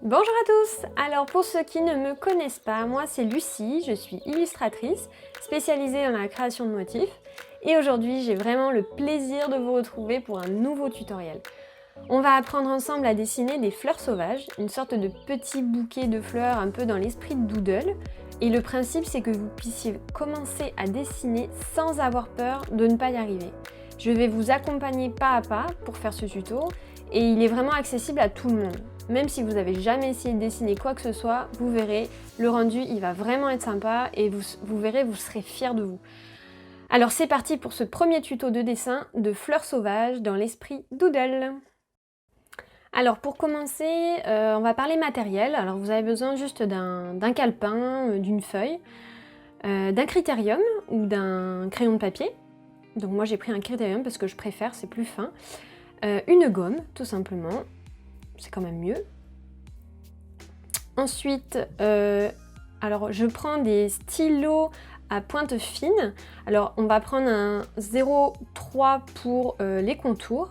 Bonjour à tous! Alors pour ceux qui ne me connaissent pas, moi c'est Lucie, je suis illustratrice spécialisée dans la création de motifs et aujourd'hui j'ai vraiment le plaisir de vous retrouver pour un nouveau tutoriel. On va apprendre ensemble à dessiner des fleurs sauvages, une sorte de petit bouquet de fleurs un peu dans l'esprit de doodle. Et le principe c'est que vous puissiez commencer à dessiner sans avoir peur de ne pas y arriver. Je vais vous accompagner pas à pas pour faire ce tuto et il est vraiment accessible à tout le monde. Même si vous n'avez jamais essayé de dessiner quoi que ce soit, vous verrez, le rendu il va vraiment être sympa et vous verrez, vous serez fiers de vous. Alors c'est parti pour ce premier tuto de dessin de fleurs sauvages dans l'esprit doodle. Alors pour commencer, on va parler matériel. Alors vous avez besoin juste d'un calepin, d'une feuille, d'un critérium ou d'un crayon de papier. Donc moi j'ai pris un critérium parce que je préfère, c'est plus fin. Une gomme, tout simplement, c'est quand même mieux. Ensuite, alors je prends des stylos à pointe fine. Alors on va prendre un 0,3 pour les contours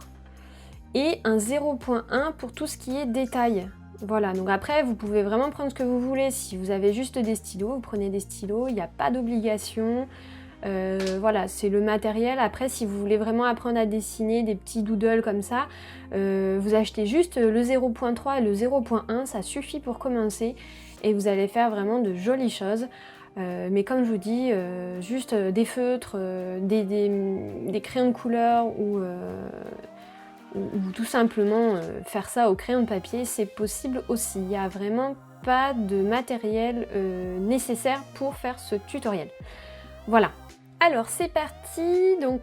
et un 0,1 pour tout ce qui est détail. Voilà, donc après vous pouvez vraiment prendre ce que vous voulez. Si vous avez juste des stylos, vous prenez des stylos, il n'y a pas d'obligation. Voilà, c'est le matériel. Après, si vous voulez vraiment apprendre à dessiner des petits doodles comme ça, vous achetez juste le 0,3 et le 0,1, ça suffit pour commencer et vous allez faire vraiment de jolies choses. Mais comme je vous dis, juste des feutres, des crayons de couleur ou tout simplement faire ça au crayon de papier, c'est possible aussi. Il n'y a vraiment pas de matériel nécessaire pour faire ce tutoriel. Voilà. Alors c'est parti, donc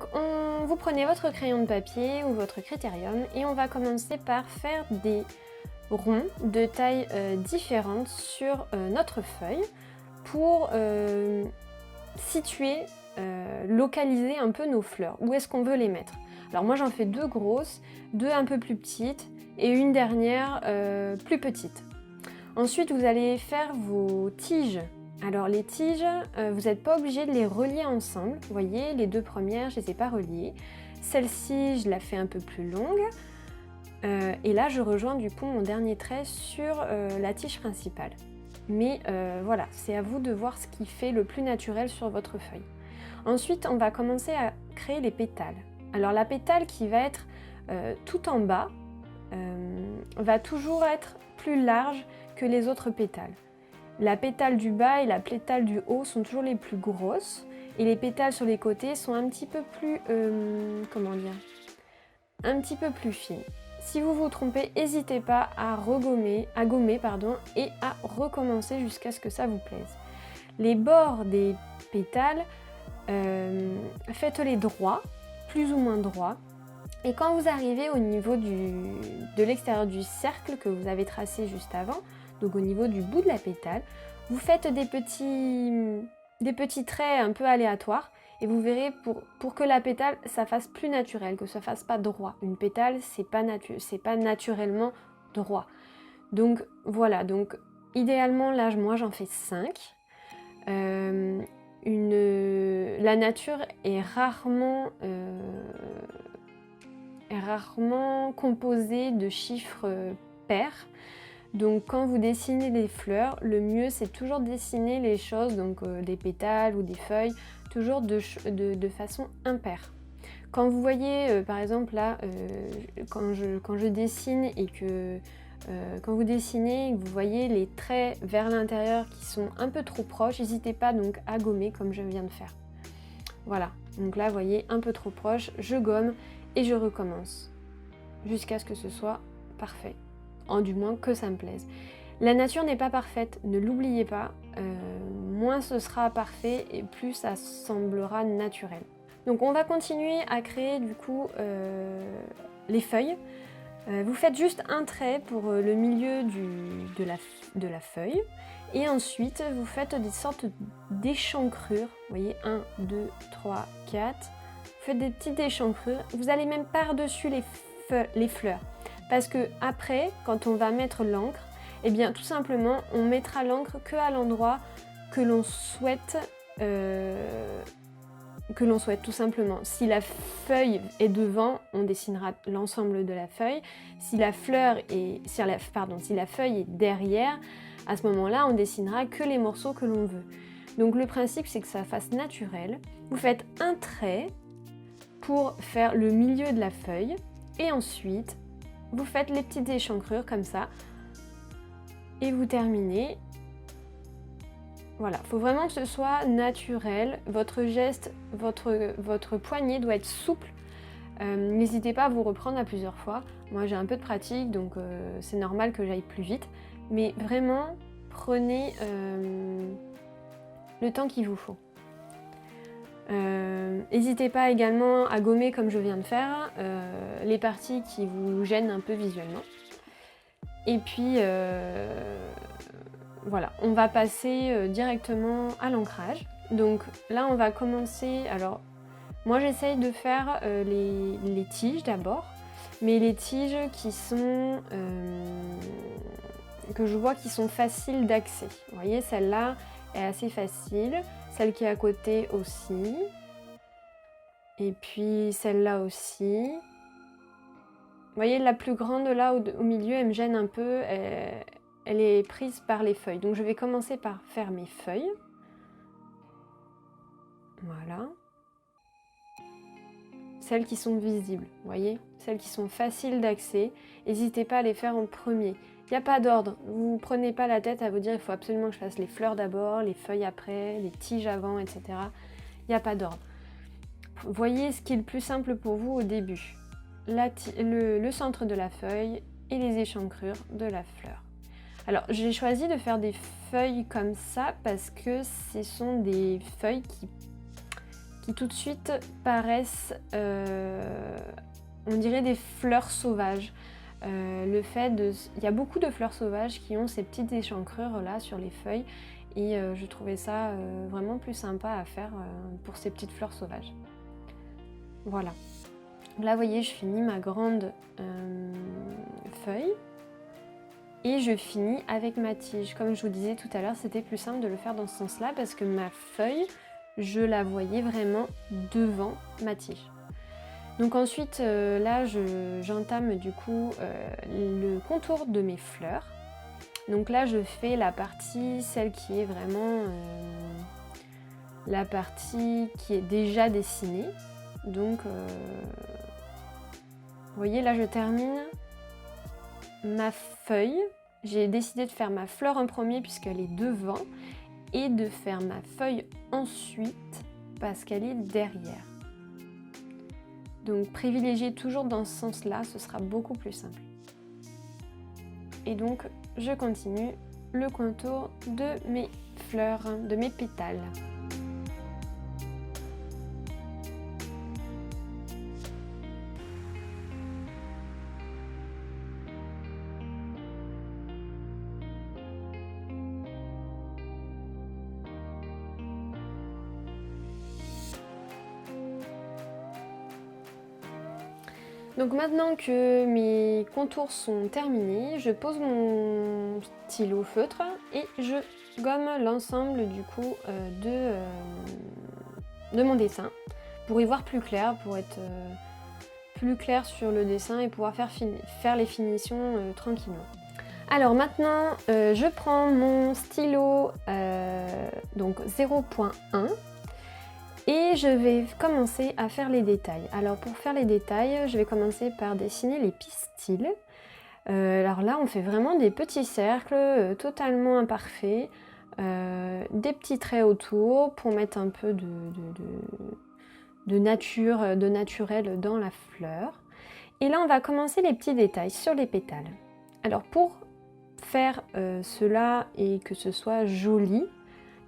vous prenez votre crayon de papier ou votre critérium et on va commencer par faire des ronds de taille différentes sur notre feuille pour situer, localiser un peu nos fleurs. Où est-ce qu'on veut les mettre? Alors moi j'en fais deux grosses, deux un peu plus petites et une dernière plus petite. Ensuite vous allez faire vos tiges. Alors les tiges, vous n'êtes pas obligé de les relier ensemble. Vous voyez, les deux premières, je ne les ai pas reliées. Celle-ci, je la fais un peu plus longue. Et là, je rejoins du coup mon dernier trait sur la tige principale. Mais voilà, c'est à vous de voir ce qui fait le plus naturel sur votre feuille. Ensuite, on va commencer à créer les pétales. Alors la pétale qui va être tout en bas va toujours être plus large que les autres pétales. La pétale du bas et la pétale du haut sont toujours les plus grosses et les pétales sur les côtés sont un petit peu plus, comment dire, un petit peu plus fines. Si vous vous trompez, n'hésitez pas à gommer et à recommencer jusqu'à ce que ça vous plaise. Les bords des pétales, faites-les droits, plus ou moins droits. Et quand vous arrivez au niveau de l'extérieur du cercle que vous avez tracé juste avant, donc au niveau du bout de la pétale, vous faites des petits traits un peu aléatoires et vous verrez pour que la pétale ça fasse plus naturel, que ça fasse pas droit. Une pétale c'est pas naturellement droit. Donc voilà, donc idéalement là moi j'en fais 5. La nature est rarement composée de chiffres pairs. Donc quand vous dessinez des fleurs, le mieux c'est toujours dessiner les choses, donc des pétales ou des feuilles, toujours de façon impaire. Quand vous voyez par exemple là, quand je dessine et que quand vous dessinez et que vous voyez les traits vers l'intérieur qui sont un peu trop proches, n'hésitez pas donc à gommer comme je viens de faire. Voilà, donc là vous voyez un peu trop proche, je gomme et je recommence jusqu'à ce que ce soit parfait. Du moins que ça me plaise. La nature n'est pas parfaite, ne l'oubliez pas, moins ce sera parfait et plus ça semblera naturel. Donc on va continuer à créer du coup les feuilles. Vous faites juste un trait pour le milieu de la feuille et ensuite vous faites des sortes d'échancrures. Vous voyez, 1, 2, 3, 4. Vous faites des petites échancrures. Vous allez même par-dessus les fleurs. Parce que après, quand on va mettre l'encre, eh bien tout simplement, on mettra l'encre qu'à l'endroit que l'on souhaite que l'on souhaite tout simplement. Si la feuille est devant, on dessinera l'ensemble de la feuille. Si la feuille est derrière, à ce moment-là, on dessinera que les morceaux que l'on veut. Donc le principe, c'est que ça fasse naturel. Vous faites un trait pour faire le milieu de la feuille et ensuite, vous faites les petites échancrures comme ça et vous terminez. Voilà, il faut vraiment que ce soit naturel. Votre geste, votre poignet doit être souple. N'hésitez pas à vous reprendre à plusieurs fois. Moi, j'ai un peu de pratique, donc c'est normal que j'aille plus vite. Mais vraiment, prenez le temps qu'il vous faut. N'hésitez pas également à gommer, comme je viens de faire, les parties qui vous gênent un peu visuellement. Et puis, voilà, on va passer directement à l'ancrage. Donc là, on va commencer. Alors, moi, j'essaye de faire les tiges d'abord, mais les tiges qui sont que je vois qui sont faciles d'accès. Vous voyez, celle-là est assez facile, celle qui est à côté aussi, et puis celle-là aussi. Vous voyez, la plus grande là au milieu, elle me gêne un peu. Elle est prise par les feuilles. Donc je vais commencer par faire mes feuilles. Voilà. Celles qui sont visibles, vous voyez, celles qui sont faciles d'accès. N'hésitez pas à les faire en premier. Il n'y a pas d'ordre. Vous ne prenez pas la tête à vous dire il faut absolument que je fasse les fleurs d'abord, les feuilles après, les tiges avant, etc. Il n'y a pas d'ordre. Voyez ce qui est le plus simple pour vous au début. Le centre de la feuille et les échancrures de la fleur. Alors, j'ai choisi de faire des feuilles comme ça parce que ce sont des feuilles qui tout de suite paraissent, on dirait des fleurs sauvages. Il y a beaucoup de fleurs sauvages qui ont ces petites échancrures là sur les feuilles et je trouvais ça vraiment plus sympa à faire pour ces petites fleurs sauvages. Voilà. Là, vous voyez, je finis ma grande feuille. Et je finis avec ma tige. Comme je vous disais tout à l'heure, c'était plus simple de le faire dans ce sens-là parce que ma feuille, je la voyais vraiment devant ma tige. Donc ensuite, là, j'entame du coup le contour de mes fleurs. Donc là, je fais la partie, celle qui est vraiment la partie qui est déjà dessinée. Donc, vous voyez, là, je termine ma feuille. J'ai décidé de faire ma fleur en premier puisqu'elle est devant et de faire ma feuille ensuite parce qu'elle est derrière. Donc privilégiez toujours dans ce sens-là, ce sera beaucoup plus simple. Et donc je continue le contour de mes fleurs, de mes pétales. Donc maintenant que mes contours sont terminés, je pose mon stylo feutre et je gomme l'ensemble du coup de mon dessin pour y voir plus clair, pour être plus clair sur le dessin et pouvoir faire les finitions tranquillement. Alors maintenant, je prends mon stylo donc 0.1 et je vais commencer à faire les détails. Alors pour faire les détails, je vais commencer par dessiner les pistils. Alors là, on fait vraiment des petits cercles totalement imparfaits, des petits traits autour pour mettre un peu de naturel dans la fleur. Et là, on va commencer les petits détails sur les pétales. Alors pour faire cela et que ce soit joli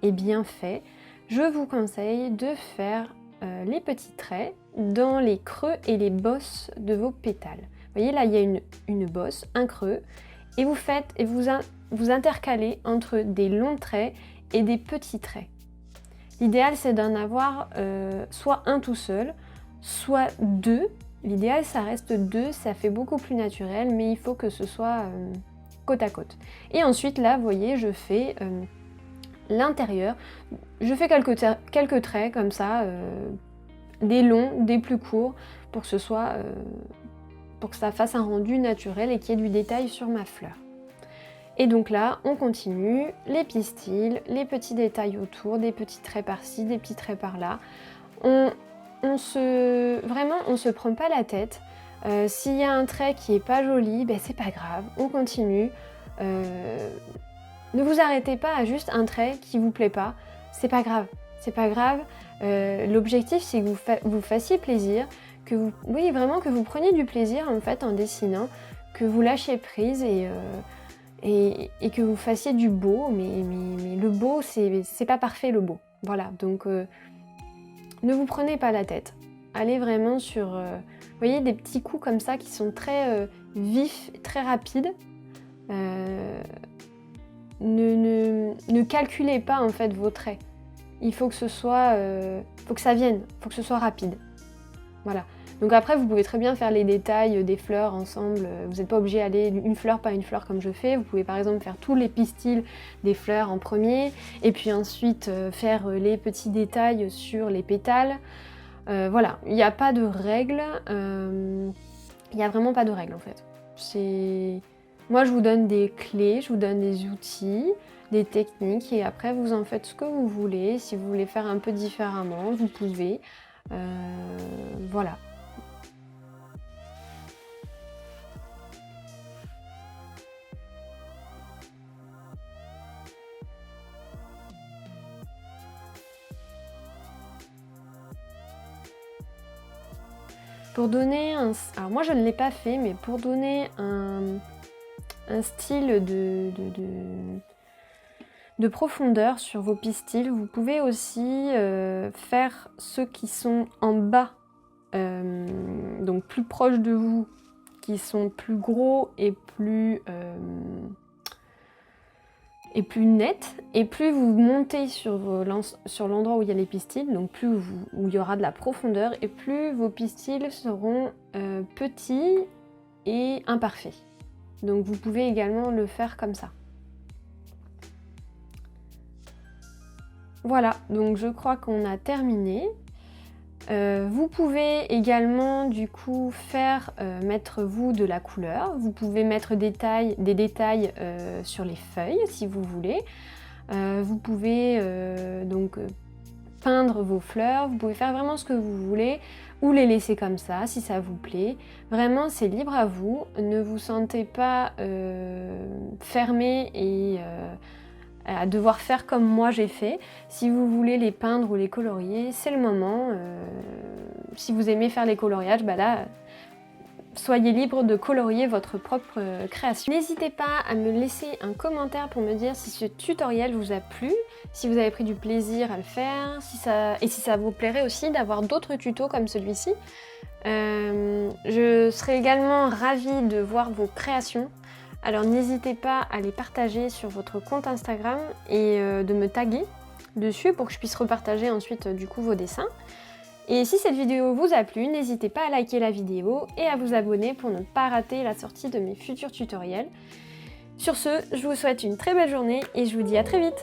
et bien fait, je vous conseille de faire les petits traits dans les creux et les bosses de vos pétales. Vous voyez là, il y a une bosse, un creux, et vous intercalez entre des longs traits et des petits traits. L'idéal, c'est d'en avoir soit un tout seul, soit deux. L'idéal, ça reste deux, ça fait beaucoup plus naturel, mais il faut que ce soit côte à côte. Et ensuite, là, vous voyez, je fais l'intérieur. Je fais quelques traits comme ça, des longs, des plus courts, pour que ce soit, pour que ça fasse un rendu naturel et qu'il y ait du détail sur ma fleur. Et donc là, on continue, les pistils, les petits détails autour, des petits traits par-ci, des petits traits par-là. On se prend pas la tête. S'il y a un trait qui est pas joli, ben c'est pas grave, on continue. Ne vous arrêtez pas à juste un trait qui vous plaît pas, c'est pas grave, c'est pas grave. L'objectif c'est que vous fassiez plaisir, que vous preniez du plaisir en fait en dessinant, que vous lâchiez prise et que vous fassiez du beau, mais le beau c'est pas parfait le beau. Voilà, donc ne vous prenez pas la tête. Allez vraiment sur vous voyez des petits coups comme ça qui sont très vifs, très rapides. Ne calculez pas en fait vos traits. Il faut que ce soit, faut que ça vienne, faut que ce soit rapide. Voilà. Donc après vous pouvez très bien faire les détails des fleurs ensemble. Vous n'êtes pas obligé d'aller une fleur par une fleur comme je fais. Vous pouvez par exemple faire tous les pistils des fleurs en premier, et puis ensuite faire les petits détails sur les pétales. Voilà, il n'y a pas de règles. Il n'y a vraiment pas de règles en fait. Moi, je vous donne des clés, je vous donne des outils, des techniques, et après, vous en faites ce que vous voulez. Si vous voulez faire un peu différemment, vous pouvez. Voilà. Pour donner un... Alors moi, je ne l'ai pas fait, mais pour donner un style de profondeur sur vos pistils, vous pouvez aussi faire ceux qui sont en bas, donc plus proches de vous, qui sont plus gros et plus nets, et plus vous montez sur l'endroit où il y a les pistils, donc plus où il y aura de la profondeur, et plus vos pistils seront petits et imparfaits. Donc vous pouvez également le faire comme ça. Voilà, donc je crois qu'on a terminé. Vous pouvez également du coup mettre vous de la couleur. Vous pouvez mettre des détails sur les feuilles si vous voulez. Vous pouvez donc peindre vos fleurs. Vous pouvez faire vraiment ce que vous voulez, ou les laisser comme ça si ça vous plaît. Vraiment, c'est libre à vous. Ne vous sentez pas fermé et à devoir faire comme moi j'ai fait. Si vous voulez les peindre ou les colorier, c'est le moment. Si vous aimez faire les coloriages, bah là, soyez libre de colorier votre propre création. N'hésitez pas à me laisser un commentaire pour me dire si ce tutoriel vous a plu, si vous avez pris du plaisir à le faire, et si ça vous plairait aussi d'avoir d'autres tutos comme celui-ci. Je serais également ravie de voir vos créations. Alors n'hésitez pas à les partager sur votre compte Instagram et de me taguer dessus pour que je puisse repartager ensuite du coup vos dessins. Et si cette vidéo vous a plu, n'hésitez pas à liker la vidéo et à vous abonner pour ne pas rater la sortie de mes futurs tutoriels. Sur ce, je vous souhaite une très belle journée et je vous dis à très vite.